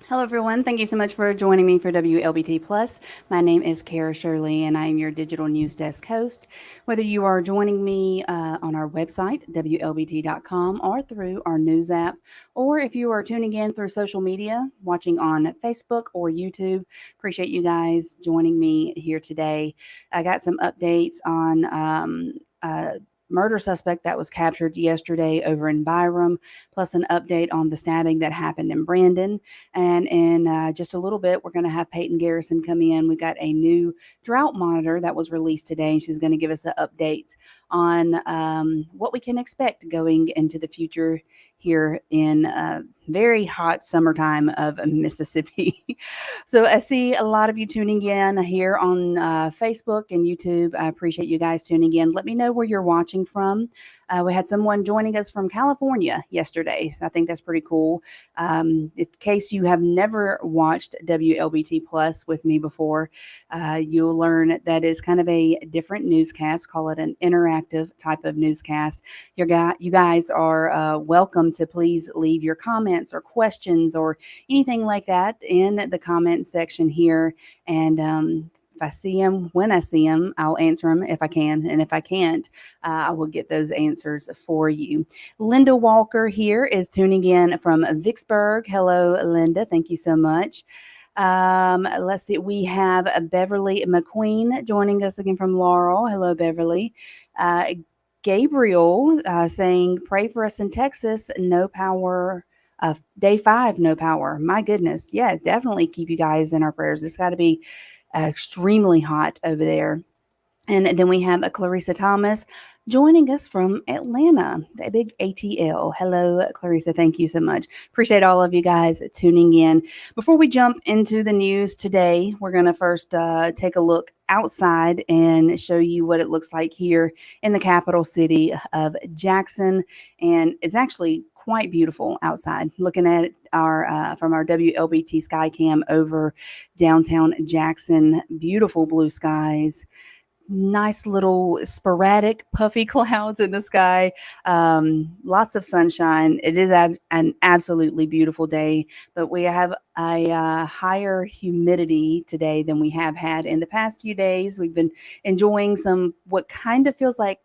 Hello, everyone. Thank you so much for joining me for WLBT Plus. My name is Cara Shirley, and I am your digital news desk host. Whether you are joining me on our website, WLBT.com, or through our news app, or if you are tuning in through social media, watching on Facebook or YouTube, appreciate you guys joining me here today. I got some updates on murder suspect that was captured yesterday over in Byram, plus an update on the stabbing that happened in Brandon. And in just a little bit, we're going to have Peyton Garrison come in. We got a new drought monitor that was released today. She's going to give us an update on what we can expect going into the future here in very hot summertime of Mississippi. So I see a lot of you tuning in here on Facebook and YouTube. I appreciate you guys tuning in. Let me know where you're watching from. We had someone joining us from California yesterday. I think that's pretty cool. In case you have never watched WLBT Plus with me before, you'll learn that it's kind of a different newscast. Call it an interactive type of newscast. You guys are welcome to please leave your comments or questions or anything like that in the comment section here. And if I see them, when I see them, I'll answer them if I can. And if I can't, I will get those answers for you. Linda Walker here is tuning in from Vicksburg. Hello, Linda. Thank you so much. Let's see. We have Beverly McQueen joining us again from Laurel. Hello, Beverly. Gabriel saying, pray for us in Texas. No power. Day 5, no power. My goodness. Yeah, definitely keep you guys in our prayers. It's got to be extremely hot over there. And then we have a Clarissa Thomas joining us from Atlanta, the big ATL. Hello, Clarissa. Thank you so much. Appreciate all of you guys tuning in. Before we jump into the news today, we're going to first take a look outside and show you what it looks like here in the capital city of Jackson. And it's actually quite beautiful outside. Looking at our from our WLBT Skycam over downtown Jackson, beautiful blue skies, nice little sporadic puffy clouds in the sky, lots of sunshine. It is an absolutely beautiful day, but we have a higher humidity today than we have had in the past few days. We've been enjoying some what kind of feels like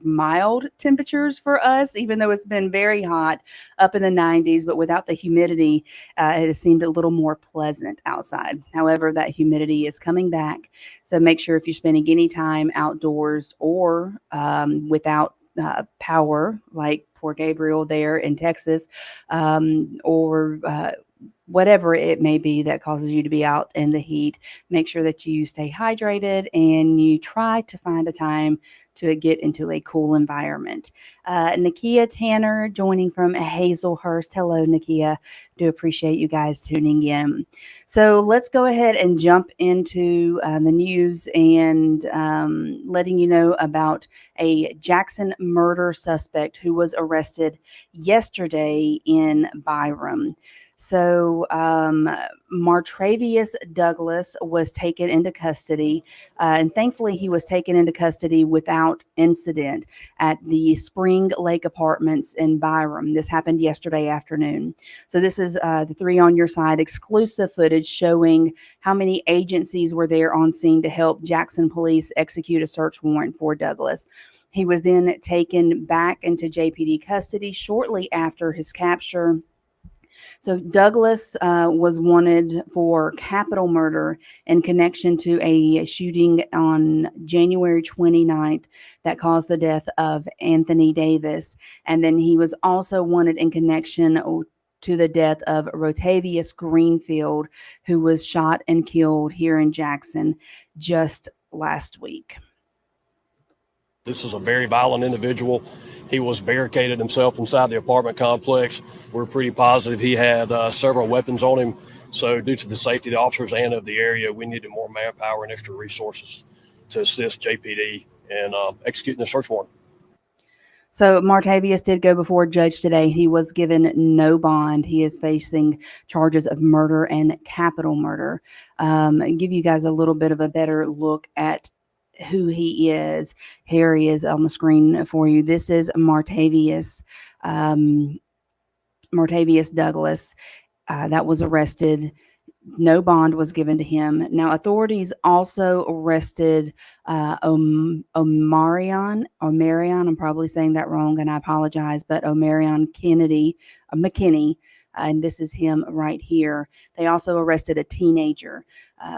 mild temperatures for us, even though it's been very hot up in the 90s, but without the humidity, it has seemed a little more pleasant outside. However, that humidity is coming back. So make sure if you're spending any time outdoors or without power, like poor Gabriel there in Texas, or whatever it may be that causes you to be out in the heat, make sure that you stay hydrated and you try to find a time to get into a cool environment. Nakia Tanner joining from Hazelhurst. Hello, Nakia. Do appreciate you guys tuning in. So let's go ahead and jump into the news and letting you know about a Jackson murder suspect who was arrested yesterday in Byram. So, Martravius Douglas was taken into custody, and thankfully, he was taken into custody without incident at the Spring Lake Apartments in Byram. This happened yesterday afternoon. So, this is the Three on Your Side exclusive footage showing how many agencies were there on scene to help Jackson police execute a search warrant for Douglas. He was then taken back into JPD custody shortly after his capture. So Douglas was wanted for capital murder in connection to a shooting on January 29th that caused the death of Anthony Davis. And then he was also wanted in connection to the death of Rotavius Greenfield, who was shot and killed here in Jackson just last week. This is a very violent individual. He was barricaded himself inside the apartment complex. We're pretty positive he had several weapons on him. So due to the safety of the officers and of the area, we needed more manpower and extra resources to assist JPD in executing the search warrant. So Martavius did go before a judge today. He was given no bond. He is facing charges of murder and capital murder. Give you guys a little bit of a better look at who he is. Here he is on the screen for you. This is Martavius Douglas. that was arrested. No bond was given to him. Now, authorities also arrested Omarion. I'm probably saying that wrong, and I apologize, but Omarion McKinney, and this is him right here. They also arrested a teenager.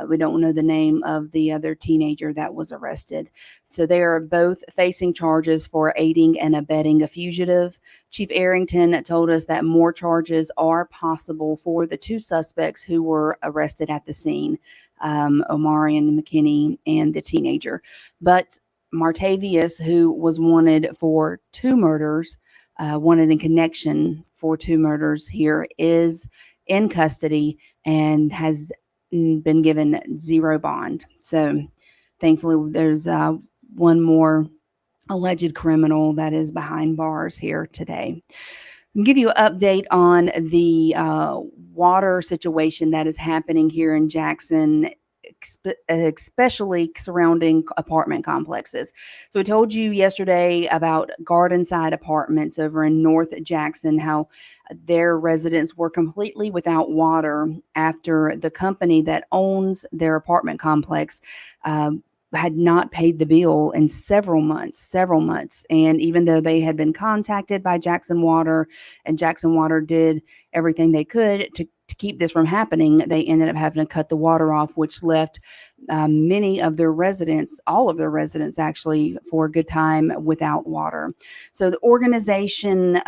We don't know the name of the other teenager that was arrested. So they are both facing charges for aiding and abetting a fugitive. Chief Arrington told us that more charges are possible for the two suspects who were arrested at the scene, Omarion McKinney and the teenager. But Martavius, who was wanted for two murders, wanted in connection for two murders here, is in custody and has been given zero bond. So thankfully, there's one more alleged criminal that is behind bars here today. I'll give you an update on the water situation that is happening here in Jackson, especially surrounding apartment complexes. So I told you yesterday about Gardenside Apartments over in North Jackson, how their residents were completely without water after the company that owns their apartment complex had not paid the bill in several months. And even though they had been contacted by Jackson Water, and Jackson Water did everything they could to keep this from happening, they ended up having to cut the water off, which left many of their residents, all of their residents actually, for a good time without water. So the organization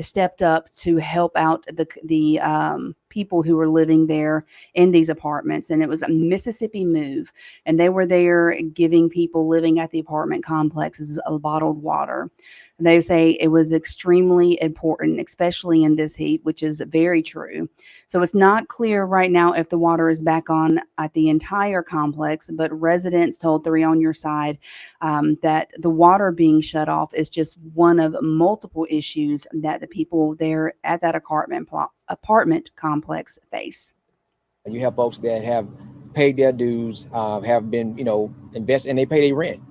stepped up to help out the people who were living there in these apartments, and it was a Mississippi Move, and they were there giving people living at the apartment complexes bottled water. They say it was extremely important, especially in this heat, which is very true. So it's not clear right now if the water is back on at the entire complex, but residents told Three on Your Side that the water being shut off is just one of multiple issues that the people there at that apartment complex face. You have folks that have paid their dues, have been, invested, and they pay their rent,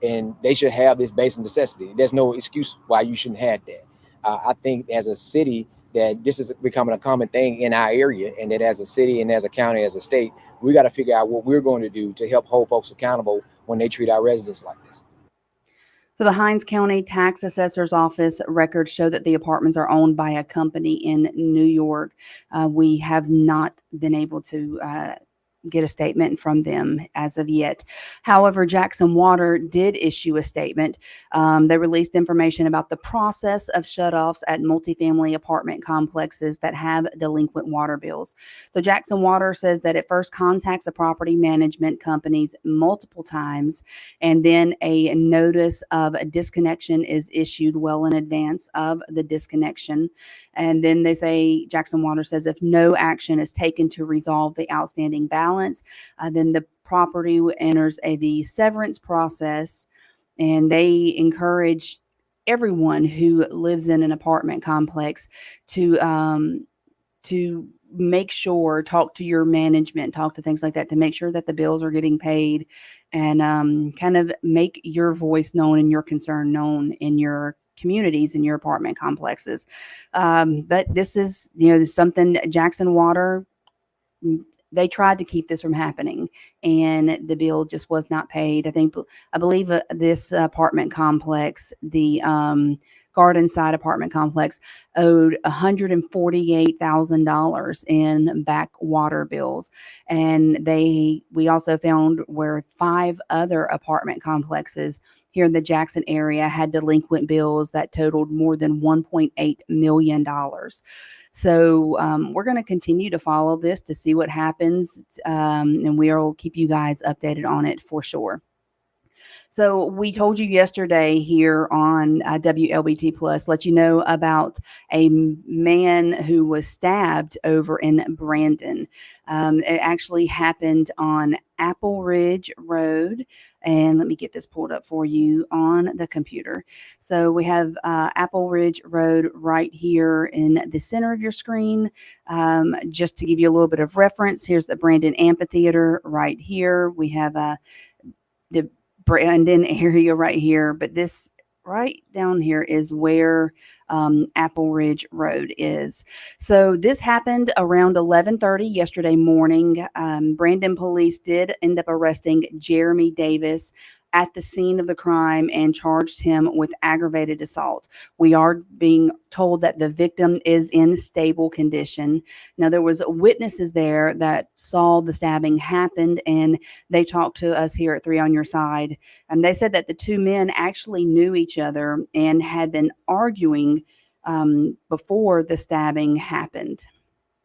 and they should have this basic necessity. There's no excuse why you shouldn't have that. I think as a city that this is becoming a common thing in our area, and that as a city and as a county, as a state, we got to figure out what we're going to do to help hold folks accountable when they treat our residents like this. So the Hinds County Tax Assessor's Office records show that the apartments are owned by a company in New York. We have not been able to get a statement from them as of yet. However, Jackson Water did issue a statement. They released information about the process of shutoffs at multifamily apartment complexes that have delinquent water bills. So Jackson Water says that it first contacts a property management companies multiple times, and then a notice of disconnection is issued well in advance of the disconnection. And then they say, Jackson Water says, if no action is taken to resolve the outstanding balance, then the property enters the severance process, and they encourage everyone who lives in an apartment complex to make sure, talk to your management, talk to things like that, to make sure that the bills are getting paid, and kind of make your voice known and your concern known in your communities, in your apartment complexes. But this is, something Jackson Water, they tried to keep this from happening, and the bill just was not paid. I believe this apartment complex, the Gardenside apartment complex, owed $148,000 in back water bills. And we also found where 5 other apartment complexes here in the Jackson area had delinquent bills that totaled more than $1.8 million. So we're going to continue to follow this to see what happens, and we'll keep you guys updated on it for sure. So we told you yesterday here on WLBT Plus, let you know about a man who was stabbed over in Brandon. It actually happened on Apple Ridge Road. And let me get this pulled up for you on the computer. So we have Apple Ridge Road right here in the center of your screen. Just to give you a little bit of reference, here's the Brandon Amphitheater right here. We have the Brandon area right here, but this right down here is where Apple Ridge Road is. So this happened around 11:30 yesterday morning. Brandon police did end up arresting Jeremy Davis at the scene of the crime and charged him with aggravated assault. We are being told that the victim is in stable condition. Now there was witnesses there that saw the stabbing happened, and they talked to us here at Three on Your Side. And they said that the two men actually knew each other and had been arguing before the stabbing happened.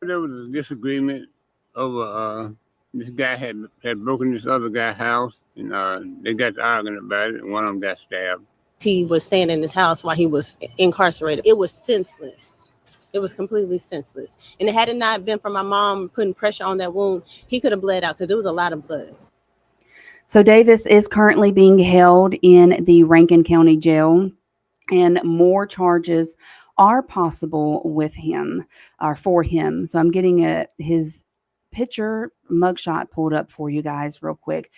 There was a disagreement over this guy had broken this other guy's house, and they got to arguing about it, and one of them got stabbed. He was staying in his house while he was incarcerated. It was senseless. It was completely senseless. And had it not been for my mom putting pressure on that wound, he could have bled out because there was a lot of blood. So Davis is currently being held in the Rankin County Jail, and more charges are possible with him or for him. So I'm getting his picture mugshot pulled up for you guys real quick.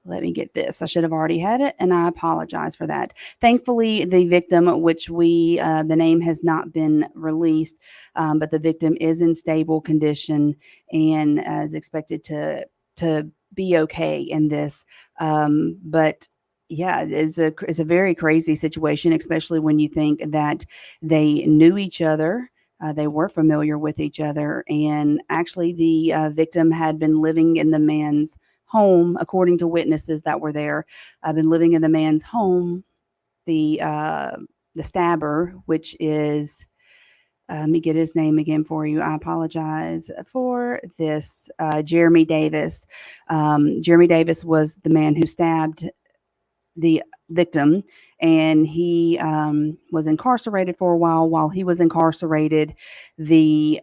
Let me get this. I should have already had it, and I apologize for that. Thankfully, the victim, which the name has not been released, but the victim is in stable condition and is expected to be okay in this. But yeah, it's a very crazy situation, especially when you think that they knew each other. They were familiar with each other, and actually the victim had been living in the man's home, according to witnesses that were there. I've been living in the man's home. The stabber, which is, let me get his name again for you. I apologize for this. Jeremy Davis. Jeremy Davis was the man who stabbed the victim, and he was incarcerated for a while he was incarcerated. The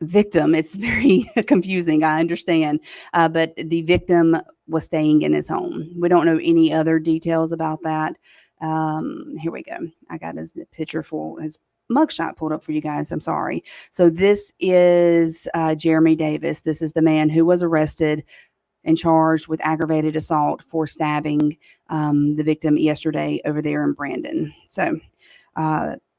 victim, it's very confusing, I understand, but the victim was staying in his home. We don't know any other details about that. Here we go. I got his picture for his mugshot pulled up for you guys. I'm sorry. So this is Jeremy Davis. This is the man who was arrested and charged with aggravated assault for stabbing the victim yesterday over there in Brandon. So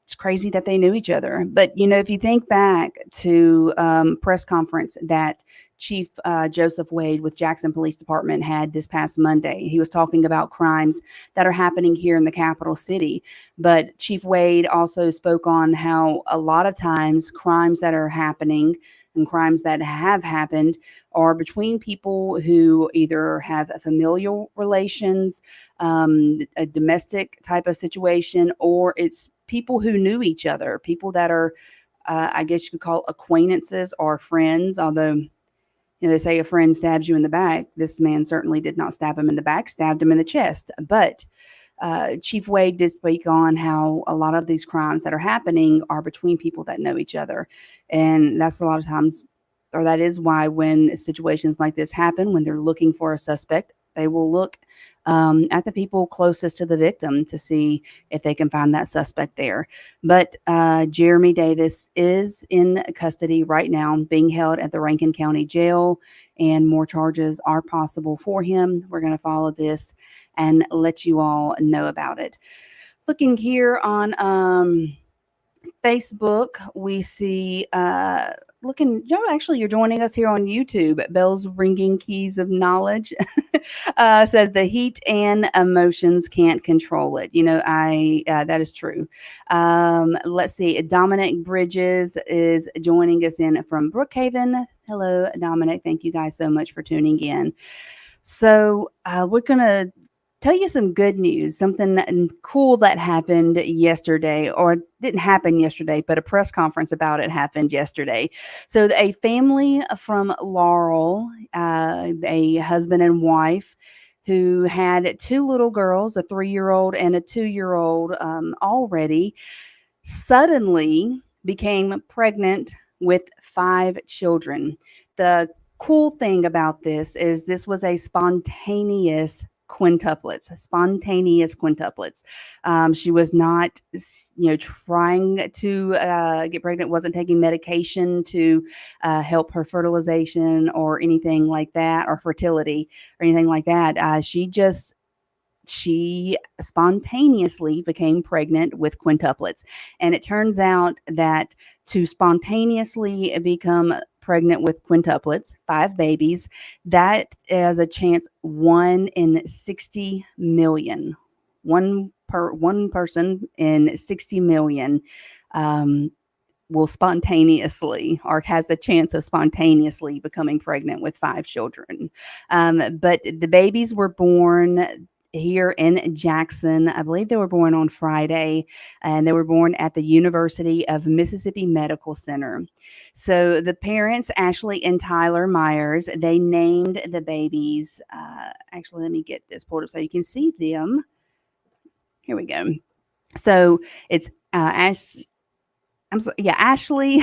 it's crazy that they knew each other. But, you know, if you think back to press conference that Chief Joseph Wade with Jackson Police Department had this past Monday, he was talking about crimes that are happening here in the capital city. But Chief Wade also spoke on how a lot of times crimes that are happening and crimes that have happened are between people who either have familial relations, a domestic type of situation, or it's people who knew each other, people that are, I guess you could call acquaintances or friends, although, you know, they say a friend stabs you in the back. This man certainly did not stab him in the back, stabbed him in the chest. But Chief Wade did speak on how a lot of these crimes that are happening are between people that know each other. And that's a lot of times, or that is why when situations like this happen, when they're looking for a suspect, they will look at the people closest to the victim to see if they can find that suspect there. But Jeremy Davis is in custody right now, being held at the Rankin County Jail, and more charges are possible for him. We're going to follow this and let you all know about it. Looking here on Facebook, we see Joe, actually, you're joining us here on YouTube. Bells ringing, keys of knowledge. Says the heat and emotions can't control it. You know, that is true. Let's see. Dominic Bridges is joining us in from Brookhaven. Hello, Dominic. Thank you guys so much for tuning in. So we're gonna tell you some good news, something cool that happened yesterday, or didn't happen yesterday, but a press conference about it happened yesterday. So a family from Laurel, a husband and wife who had two little girls, a 3-year-old and a 2-year-old already, suddenly became pregnant with 5 children. The cool thing about this is this was a spontaneous quintuplets. She was not, trying to get pregnant, wasn't taking medication to help her fertilization or anything like that, or fertility or anything like that. She just she spontaneously became pregnant with quintuplets. And it turns out that to spontaneously become pregnant with quintuplets, 5 babies, that is a chance 1 in 60 million. One person in 60 million um, will spontaneously or has a chance of spontaneously becoming pregnant with 5 children. But the babies were born here in Jackson. I believe they were born on Friday, and they were born at the University of Mississippi Medical Center. So the parents, Ashley and Tyler Myers, they named the babies. Actually, let me get this pulled up so you can see them. Here we go. So it's Ashley. I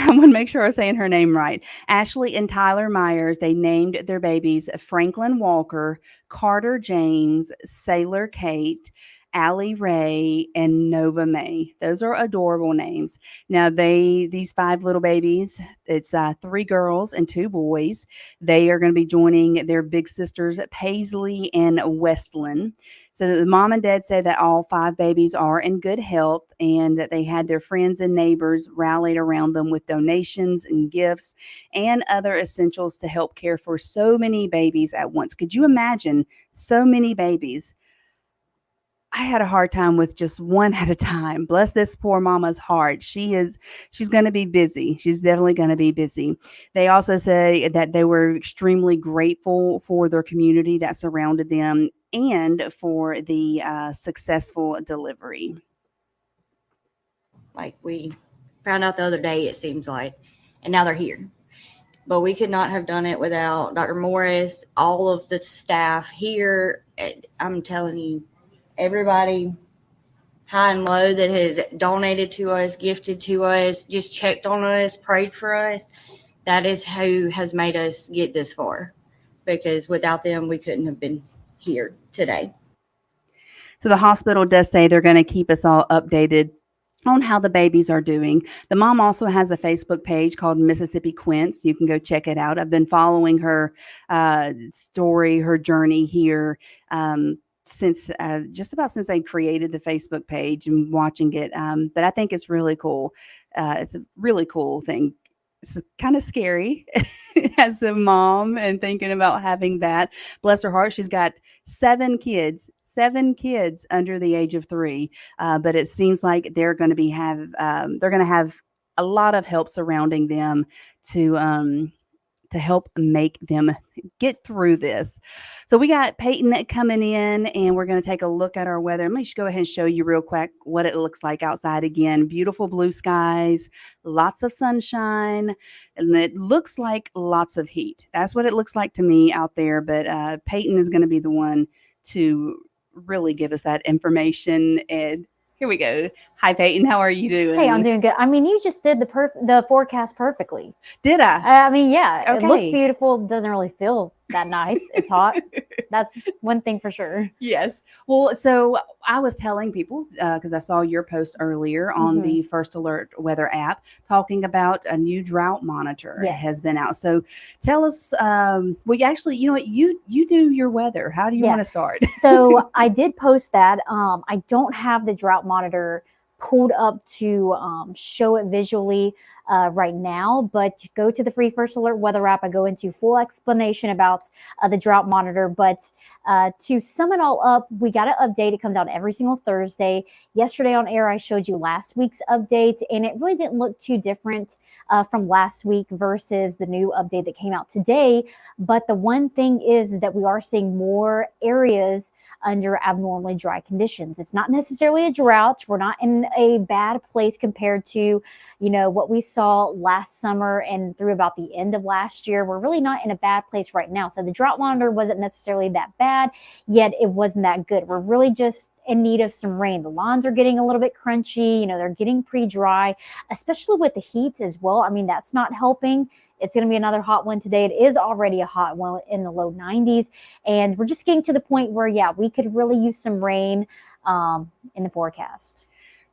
want to make sure I'm saying her name right. Ashley and Tyler Myers, they named their babies Franklin Walker, Carter James, Sailor Kate, Allie Ray, and Nova May. Those are adorable names. Now, these 5 little babies, it's 3 girls and 2 boys. They are going to be joining their big sisters, Paisley and Westland. So the mom and dad said that all 5 babies are in good health and that they had their friends and neighbors rallied around them with donations and gifts and other essentials to help care for so many babies at once. Could you imagine so many babies? I had a hard time with just one at a time. Bless this poor mama's heart. She's going to be busy. She's definitely going to be busy. They also say that they were extremely grateful for their community that surrounded them and for the successful delivery. Like we found out the other day, it seems like, and now they're here. But we could not have done it without Dr. Morris, all of the staff here. I'm telling you, everybody high and low that has donated to us, gifted to us, just checked on us, prayed for us. That is who has made us get this far, because without them, we couldn't have been here today. So the hospital does say they're going to keep us all updated on how the babies are doing. The mom also has a Facebook page called Mississippi Quince. You can go check it out. I've been following her story, her journey here since just about since they created the Facebook page and watching it. But I think it's really cool. It's a really cool thing. It's kind of scary as a mom and thinking about having that. Bless her heart. She's got 7 kids under the age of 3. But it seems like they're going to have a lot of help surrounding them to help make them get through this. So we got Peyton coming in, and we're going to take a look at our weather. Let me just go ahead and show you real quick what it looks like outside again. Beautiful blue skies, lots of sunshine, and it looks like lots of heat. That's what it looks like to me out there, but Peyton is going to be the one to really give us that information. And here we go. Hi, Peyton. How are you doing? Hey, I'm doing good. I mean, you just did the forecast perfectly. Did I? I mean, yeah, Okay. It looks beautiful. Doesn't really feel that nice. It's hot. That's one thing for sure. Yes. Well, so I was telling people, because I saw your post earlier on the First Alert weather app talking about a new drought monitor has been out. So tell us, well, actually, you know what, you do your weather. How do you want to start? So I did post that. I don't have the drought monitor pulled up to show it visually right now, but go to the free First Alert weather app. I go into full explanation about the drought monitor, but to sum it all up, we got an update. It comes out every single Thursday. Yesterday on air, I showed you last week's update, and it really didn't look too different from last week versus the new update that came out today. But the one thing is that we are seeing more areas under abnormally dry conditions. It's not necessarily a drought. We're not in a bad place compared to, what we saw last summer and through about the end of last year. We're really not in a bad place right now. So the drought monitor wasn't necessarily that bad, yet it wasn't that good. We're really just in need of some rain. The lawns are getting a little bit crunchy. They're getting pretty dry, especially with the heat as well. I mean, that's not helping. It's going to be another hot one today. It is already a hot one in the low 90s. And we're just getting to the point where, we could really use some rain in the forecast.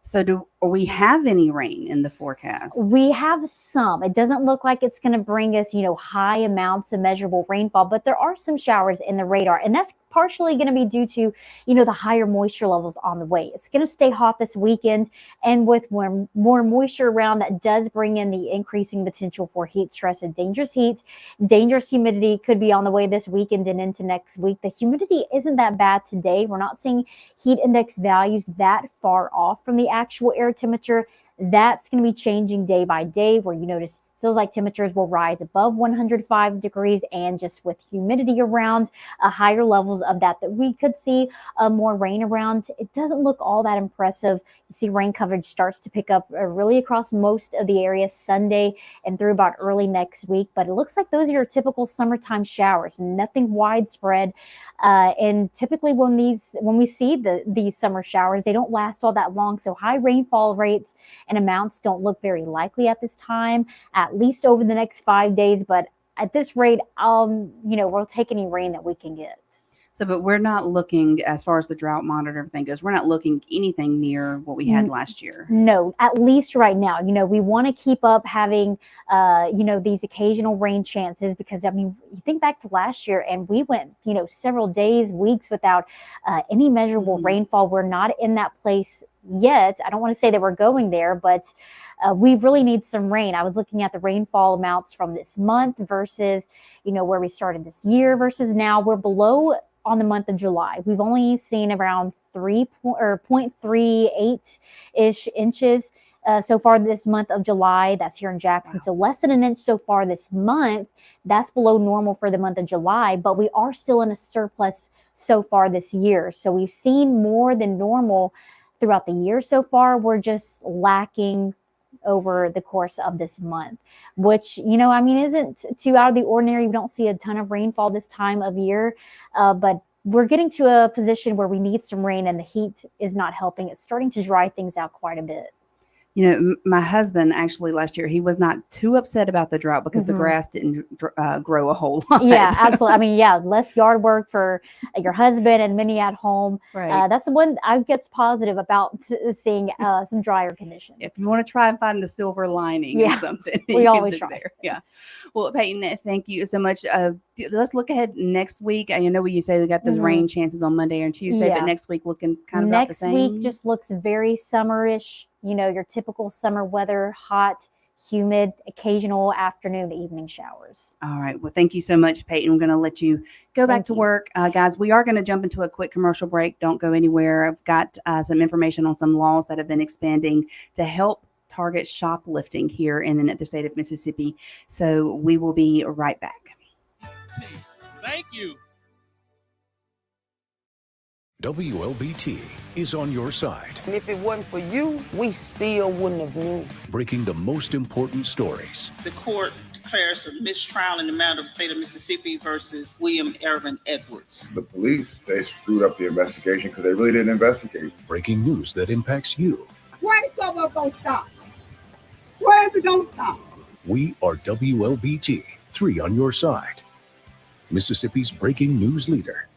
So do we have any rain in the forecast? We have some. It doesn't look like it's going to bring us, high amounts of measurable rainfall, but there are some showers in the radar. And that's partially going to be due to, you know, the higher moisture levels on the way. It's going to stay hot this weekend, and with more moisture around, that does bring in the increasing potential for heat stress and dangerous heat. Dangerous humidity could be on the way this weekend and into next week. The humidity isn't that bad today. We're not seeing heat index values that far off from the actual air temperature. That's going to be changing day by day, where you notice feels like temperatures will rise above 105 degrees, and just with humidity around, higher levels of that we could see more rain around. It doesn't look all that impressive. You see rain coverage starts to pick up really across most of the area Sunday and through about early next week, but it looks like those are your typical summertime showers, nothing widespread. And typically when we see these summer showers, they don't last all that long, so high rainfall rates and amounts don't look very likely at this time, at least over the next 5 days. But at this rate, you know, we'll take any rain that we can get. So, but we're not looking, as far as the drought monitor thing goes, we're not looking anything near what we had last year. No, at least right now. You know, we want to keep up having, you know, these occasional rain chances, because, I mean, you think back to last year and we went, you know, several days, weeks without any measurable rainfall. We're not in that place yet. I don't want to say that we're going there, but we really need some rain. I was looking at the rainfall amounts from this month versus, you know, where we started this year versus now. We're below on the month of July. We've only seen around 0.38-ish inches so far this month of July. That's here in Jackson. Wow. So less than an inch so far this month. That's below normal for the month of July, but we are still in a surplus so far this year. So we've seen more than normal throughout the year so far. We're just lacking over the course of this month, which, you know, I mean, isn't too out of the ordinary. We don't see a ton of rainfall this time of year, but we're getting to a position where we need some rain, and the heat is not helping. It's starting to dry things out quite a bit. You know, my husband actually last year, he was not too upset about the drought because the grass didn't grow a whole lot. Yeah, absolutely. I mean, yeah, less yard work for your husband and many at home. Right. That's the one I guess positive about seeing some drier conditions. If you want to try and find the silver lining or something. We always try. There. Yeah. Well, Peyton, thank you so much. Let's look ahead next week. I know you say they got those rain chances on Monday and Tuesday, but next week looking kind of about the same. Next week just looks very summerish. You know, your typical summer weather, hot, humid, occasional afternoon to evening showers. All right. Well, thank you so much, Peyton. I'm going to let you go back to work. Guys, we are going to jump into a quick commercial break. Don't go anywhere. I've got some information on some laws that have been expanding to help target shoplifting here in the state of Mississippi. So we will be right back. Thank you. WLBT is on your side. And if it wasn't for you, we still wouldn't have moved. Breaking the most important stories. The court declares a mistrial in the matter of the state of Mississippi versus William Ervin Edwards. The police, they screwed up the investigation because they really didn't investigate. Breaking news that impacts you. Where is it going to stop? Where is it going to stop? We are WLBT, 3 on your side. Mississippi's breaking news leader.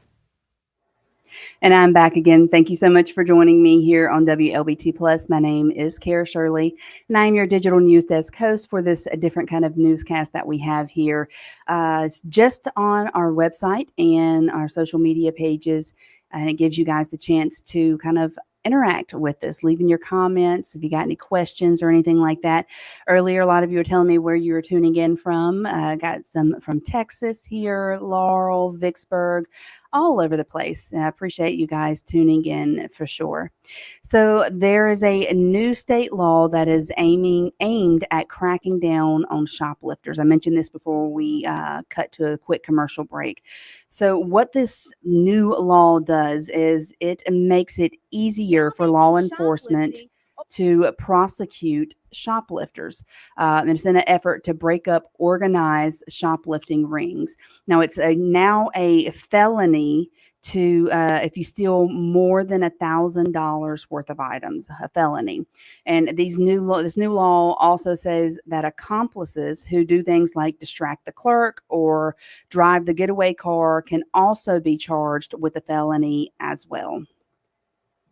And I'm back again. Thank you so much for joining me here on WLBT Plus. My name is Cara Shirley, and I'm your digital news desk host for this different kind of newscast that we have here. It's just on our website and our social media pages, and it gives you guys the chance to kind of interact with us, leaving your comments if you got any questions or anything like that. Earlier, a lot of you were telling me where you were tuning in from. Got some from Texas here, Laurel, Vicksburg, all over the place. I appreciate you guys tuning in for sure. So there is a new state law that is aimed at cracking down on shoplifters. I mentioned this before we cut to a quick commercial break. So what this new law does is it makes it easier for law enforcement to prosecute shoplifters. And it's in an effort to break up organized shoplifting rings. Now, it's now a felony to if you steal more than $1,000 worth of items, a felony. And this new law also says that accomplices who do things like distract the clerk or drive the getaway car can also be charged with a felony as well.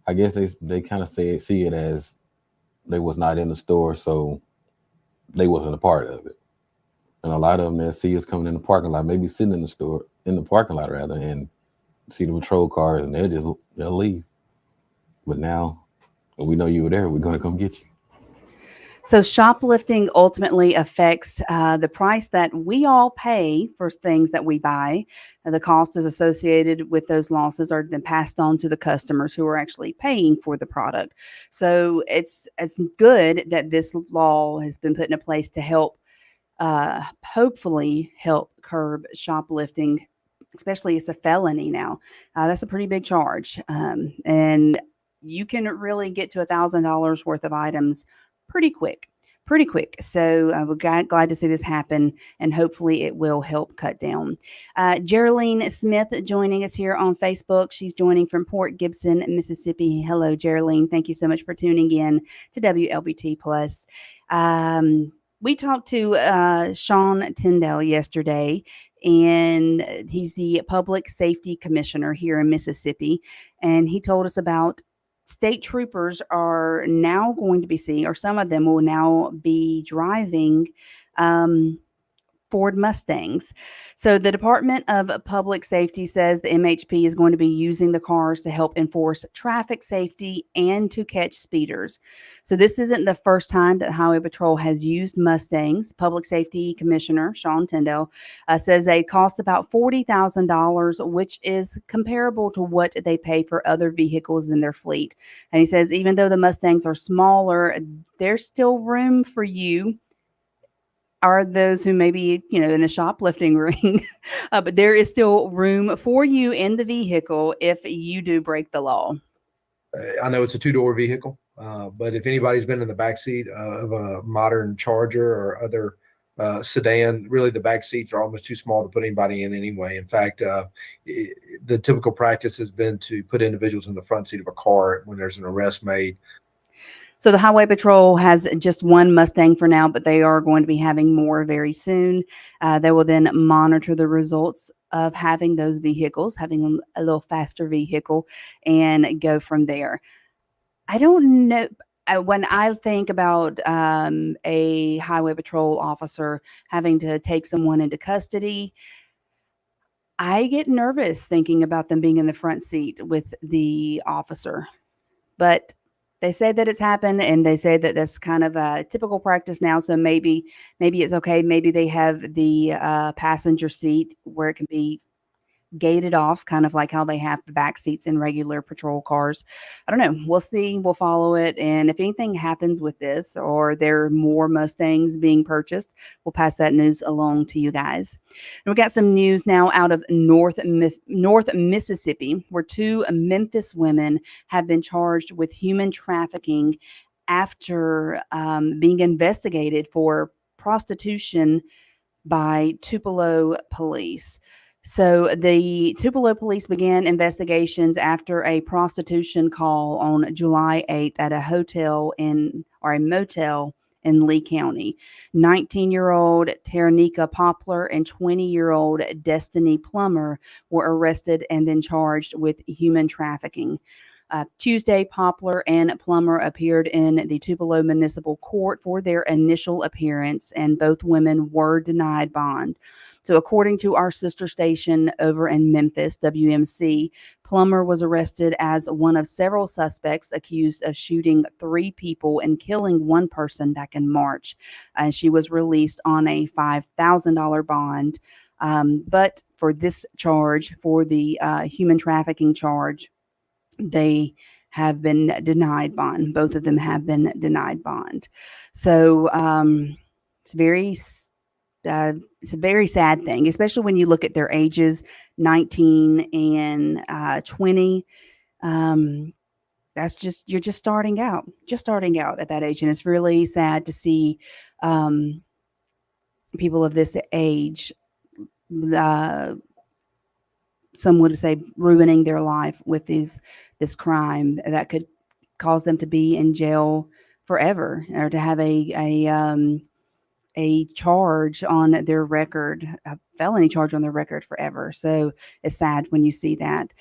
I guess they kind of see it as they was not in the store, so they wasn't a part of it. And a lot of them that see us coming in the parking lot, maybe sitting in the store, in the parking lot rather, and see the patrol cars, and they'll leave. But now, when we know you were there, we're gonna come get you. So shoplifting ultimately affects the price that we all pay for things that we buy. The cost is associated with those losses are then passed on to the customers who are actually paying for the product. So it's good that this law has been put into place to help, hopefully help curb shoplifting. Especially it's a felony now. That's a pretty big charge, and you can really get to $1,000 worth of items pretty quick. Pretty quick. So we're glad to see this happen, and hopefully it will help cut down. Geraldine Smith joining us here on Facebook. She's joining from Port Gibson, Mississippi. Hello, Geraldine. Thank you so much for tuning in to WLBT Plus. We talked to Sean Tyndall yesterday, and he's the public safety commissioner here in Mississippi. And he told us about state troopers are now going to be seeing, or some of them will now be driving Ford Mustangs. So the Department of Public Safety says the MHP is going to be using the cars to help enforce traffic safety and to catch speeders. So this isn't the first time that Highway Patrol has used Mustangs. Public Safety Commissioner Sean Tyndall says they cost about $40,000, which is comparable to what they pay for other vehicles in their fleet. And he says even though the Mustangs are smaller, there's still room for you. Are those who may be, in a shoplifting ring, but there is still room for you in the vehicle if you do break the law. I know it's a two-door vehicle, but if anybody's been in the backseat of a modern Charger or other sedan, really the back seats are almost too small to put anybody in anyway. In fact, the typical practice has been to put individuals in the front seat of a car when there's an arrest made. So the Highway Patrol has just one Mustang for now, but they are going to be having more very soon. They will then monitor the results of having those vehicles, having a little faster vehicle, and go from there. I don't know. When I think about a Highway Patrol officer having to take someone into custody, I get nervous thinking about them being in the front seat with the officer. But they say that it's happened, and they say that that's kind of a typical practice now. So maybe it's okay. Maybe they have the passenger seat where it can be gated off, kind of like how they have the back seats in regular patrol cars. I don't know. We'll see. We'll follow it. And if anything happens with this, or there are more Mustangs being purchased, we'll pass that news along to you guys. And we got some news now out of North Mississippi, where two Memphis women have been charged with human trafficking after being investigated for prostitution by Tupelo police. So the Tupelo police began investigations after a prostitution call on July 8th at a hotel or a motel in Lee County. 19-year-old Taranika Poplar and 20-year-old Destiny Plummer were arrested and then charged with human trafficking. Tuesday, Poplar and Plummer appeared in the Tupelo Municipal Court for their initial appearance, and both women were denied bond. So according to our sister station over in Memphis, WMC, Plummer was arrested as one of several suspects accused of shooting 3 people and killing 1 person back in March. She was released on a $5,000 bond. But for this charge, for the human trafficking charge, they have been denied bond. Both of them have been denied bond. So it's a very sad thing, especially when you look at their ages, 19 and 20. That's you're just starting out at that age. And it's really sad to see people of this age, some would say, ruining their life with this crime that could cause them to be in jail forever, or to have a charge on their record, a felony charge on their record forever. So it's sad when you see that.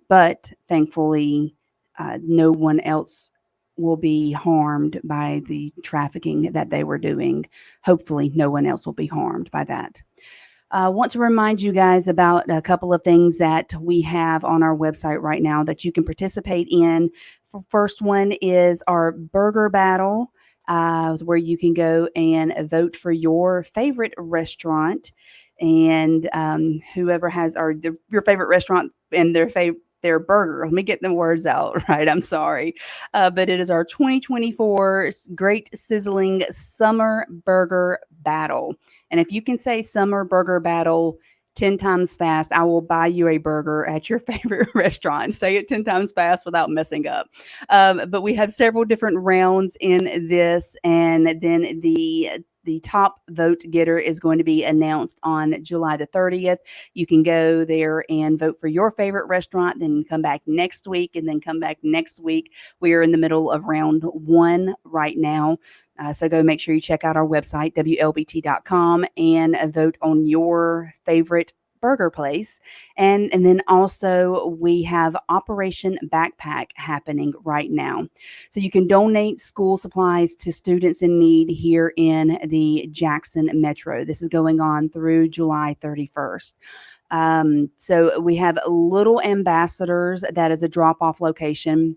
But thankfully, no one else will be harmed by the trafficking that they were doing. Hopefully, no one else will be harmed by that. Want to remind you guys about a couple of things that we have on our website right now that you can participate in. First one is our burger battle, where you can go and vote for your favorite restaurant, and whoever has your favorite restaurant and their burger. Let me get the words out right. I'm sorry. But it is our 2024 Great Sizzling Summer Burger Battle. And if you can say Summer Burger Battle 10 times fast, I will buy you a burger at your favorite restaurant. Say it 10 times fast without messing up. But we have several different rounds in this, and then the top vote getter is going to be announced on July the 30th. You can go there and vote for your favorite restaurant, then come back next week, and then come back next week. We are in the middle of round 1 right now. So go make sure you check out our website, WLBT.com, and vote on your favorite burger place. And then also we have Operation Backpack happening right now. So you can donate school supplies to students in need here in the Jackson Metro. This is going on through July 31st. So we have Little Ambassadors. That is a drop-off location.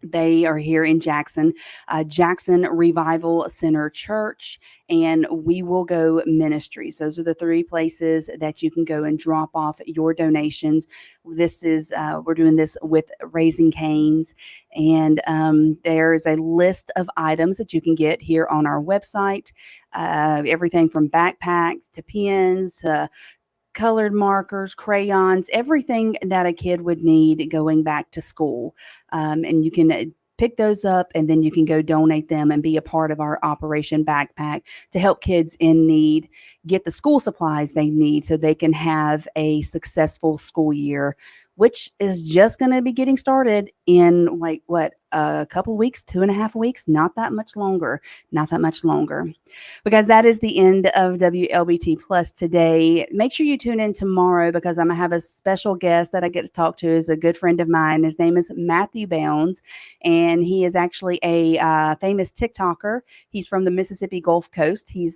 They are here in Jackson, Jackson Revival Center Church, and We Will Go Ministries. Those are the 3 places that you can go and drop off your donations. This is, we're doing this with Raising Cane's, and there is a list of items that you can get here on our website. Everything from backpacks to pens, colored markers, crayons, everything that a kid would need going back to school. And you can pick those up, and then you can go donate them and be a part of our Operation Backpack to help kids in need get the school supplies they need so they can have a successful school year, which is just going to be getting started in a couple weeks, 2.5 weeks, not that much longer. Because that is the end of WLBT Plus today. Make sure you tune in tomorrow, because I'm going to have a special guest that I get to talk to. Is a good friend of mine. His name is Matthew Bounds, and he is actually a famous TikToker. He's from the Mississippi Gulf Coast. He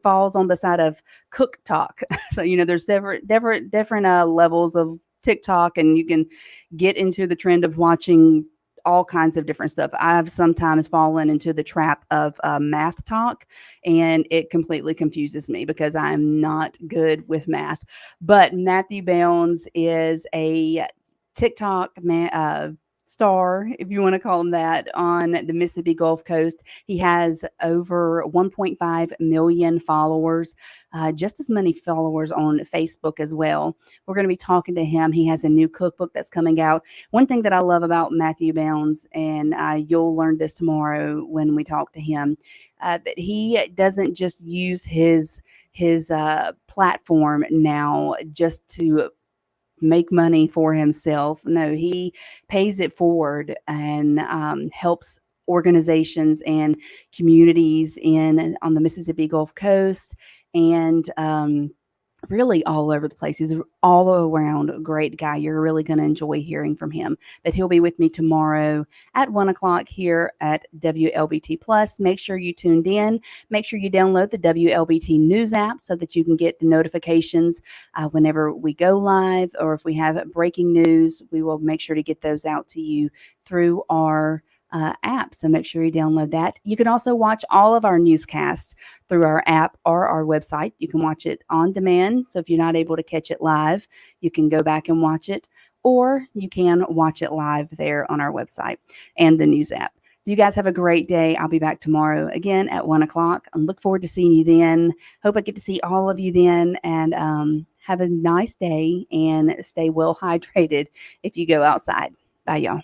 falls on the side of Cook Talk. So, there's different levels of TikTok, and you can get into the trend of watching all kinds of different stuff. I've sometimes fallen into the trap of math talk, and it completely confuses me because I'm not good with math. But Matthew Bounds is a TikTok star, if you want to call him that, on the Mississippi Gulf Coast. He has over 1.5 million followers, just as many followers on Facebook as well. We're going to be talking to him. He has a new cookbook that's coming out. One thing that I love about Matthew Bounds, and you'll learn this tomorrow when we talk to him, that he doesn't just use his platform now just to make money for himself. No, he pays it forward and helps organizations and communities on the Mississippi Gulf Coast, and really all over the place. He's all around a great guy. You're really going to enjoy hearing from him. But he'll be with me tomorrow at 1:00 here at WLBT Plus. Make sure you tuned in. Make sure you download the WLBT News app so that you can get the notifications whenever we go live, or if we have breaking news, we will make sure to get those out to you through our app. So make sure you download that. You can also watch all of our newscasts through our app or our website. You can watch it on demand. So if you're not able to catch it live, you can go back and watch it, or you can watch it live there on our website and the news app. So you guys have a great day. I'll be back tomorrow again at 1:00. I look forward to seeing you then. Hope I get to see all of you then, and have a nice day and stay well hydrated if you go outside. Bye, y'all.